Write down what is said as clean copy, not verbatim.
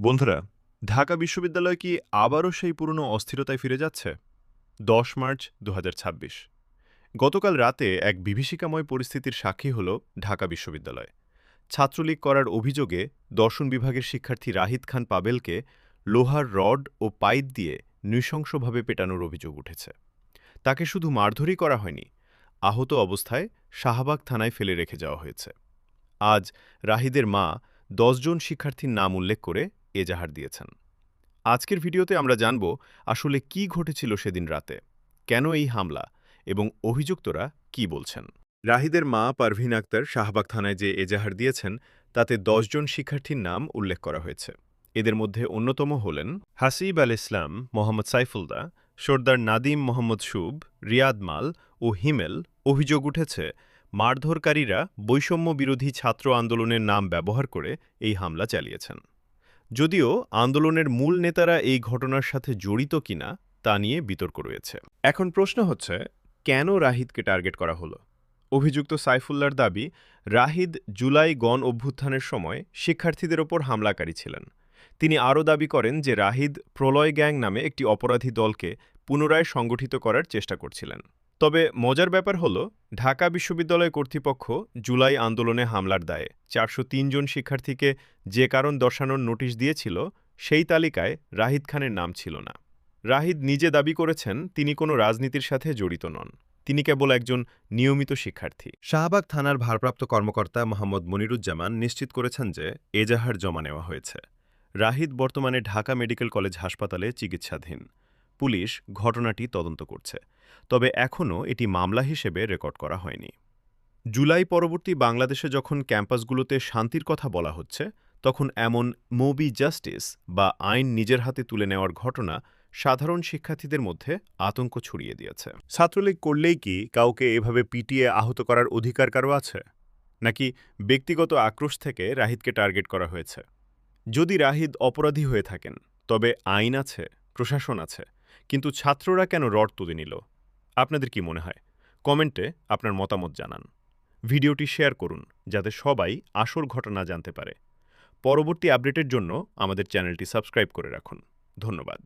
বন্ধুরা, ঢাকা বিশ্ববিদ্যালয় কি আবারও সেই পুরনো অস্থিরতায় ফিরে যাচ্ছে? ১০ মার্চ ২০২৬। গতকাল রাতে এক বিভীষিকাময় পরিস্থিতির সাক্ষী হল ঢাকা বিশ্ববিদ্যালয়। ছাত্রলীগ করার অভিযোগে দর্শন বিভাগের শিক্ষার্থী রাহিদ খান পাবেলকে লোহার রড ও পাইপ দিয়ে নৃশংসভাবে পেটানোর অভিযোগ উঠেছে। তাকে শুধু মারধরই করা হয়নি, আহত অবস্থায় শাহবাগ থানায় ফেলে রেখে যাওয়া হয়েছে। আজ রাহিদের মা ১০ জন শিক্ষার্থীর নাম উল্লেখ করে এজাহার দিয়েছেন। আজকের ভিডিওতে আমরা জানব আসলে কি ঘটেছিল সেদিন রাতে, কেন এই হামলা এবং অভিযুক্তরা কি বলছেন। রাহিদের মা পারভিন আক্তার শাহবাগ থানায় যে এজাহার দিয়েছেন তাতে ১০ জন শিক্ষার্থীর নাম উল্লেখ করা হয়েছে। এদের মধ্যে অন্যতম হলেন হাসিব আল ইসলাম, মোহাম্মদ সাইফুলদা, সর্দার নাদিম মোহাম্মদ শুভ, রিয়াদ মাল ও হিমেল। অভিযোগ উঠেছে মারধরকারীরা বৈষম্য বিরোধী ছাত্র আন্দোলনের নাম ব্যবহার করে এই হামলা চালিয়েছেন। যদিও আন্দোলনের মূল নেতারা এই ঘটনার সাথে জড়িত কিনা তা নিয়ে বিতর্ক রয়েছে। এখন প্রশ্ন হচ্ছে, কেন রাহিদকে টার্গেট করা হলো? অভিযুক্ত সাইফুল্লাহর দাবি, রাহিদ জুলাই গণ অভ্যুত্থানের সময় শিক্ষার্থীদের ওপর হামলাকারী ছিলেন। তিনি আরও দাবি করেন যে রাহিদ প্রলয় গ্যাং নামে একটি অপরাধী দলকে পুনরায় সংগঠিত করার চেষ্টা করছিলেন। তবে মজার ব্যাপার হল, ঢাকা বিশ্ববিদ্যালয় কর্তৃপক্ষ জুলাই আন্দোলনে হামলার দায়ে ৪০৩ জন শিক্ষার্থীকে যে কারণ দর্শানোর নোটিশ দিয়েছিল, সেই তালিকায় রাহিদ খানের নাম ছিল না। রাহিদ নিজে দাবি করেছেন তিনি কোনো রাজনীতির সাথে জড়িত নন, তিনি কেবল একজন নিয়মিত শিক্ষার্থী। শাহবাগ থানার ভারপ্রাপ্ত কর্মকর্তা মোহাম্মদ মনিরুজ্জামান নিশ্চিত করেছেন যে এজাহার জমা নেওয়া হয়েছে। রাহিদ বর্তমানে ঢাকা মেডিকেল কলেজ হাসপাতালে চিকিৎসাধীন। পুলিশ ঘটনাটি তদন্ত করছে, তবে এখনও এটি মামলা হিসেবে রেকর্ড করা হয়নি। জুলাই পরবর্তী বাংলাদেশে যখন ক্যাম্পাসগুলোতে শান্তির কথা বলা হচ্ছে, তখন এমন মোবি জাস্টিস বা আইন নিজের হাতে তুলে নেওয়ার ঘটনা সাধারণ শিক্ষার্থীদের মধ্যে আতঙ্ক ছড়িয়ে দিয়েছে। ছাত্রলীগ করলেই কি কাউকে এভাবে পিটিয়ে আহত করার অধিকার কারও আছে? নাকি ব্যক্তিগত আক্রোশ থেকে রাহিদকে টার্গেট করা হয়েছে? যদি রাহিদ অপরাধী হয়ে থাকেন, তবে আইন আছে, প্রশাসন আছে, কিন্তু ছাত্ররা কেন রড তুলে নিল? আপনাদের কি মনে হয়? কমেন্টে আপনার মতামত জানান। ভিডিওটি শেয়ার করুন যাতে সবাই আসল ঘটনা জানতে পারে। পরবর্তী আপডেটের জন্য আমাদের চ্যানেলটি সাবস্ক্রাইব করে রাখুন। ধন্যবাদ।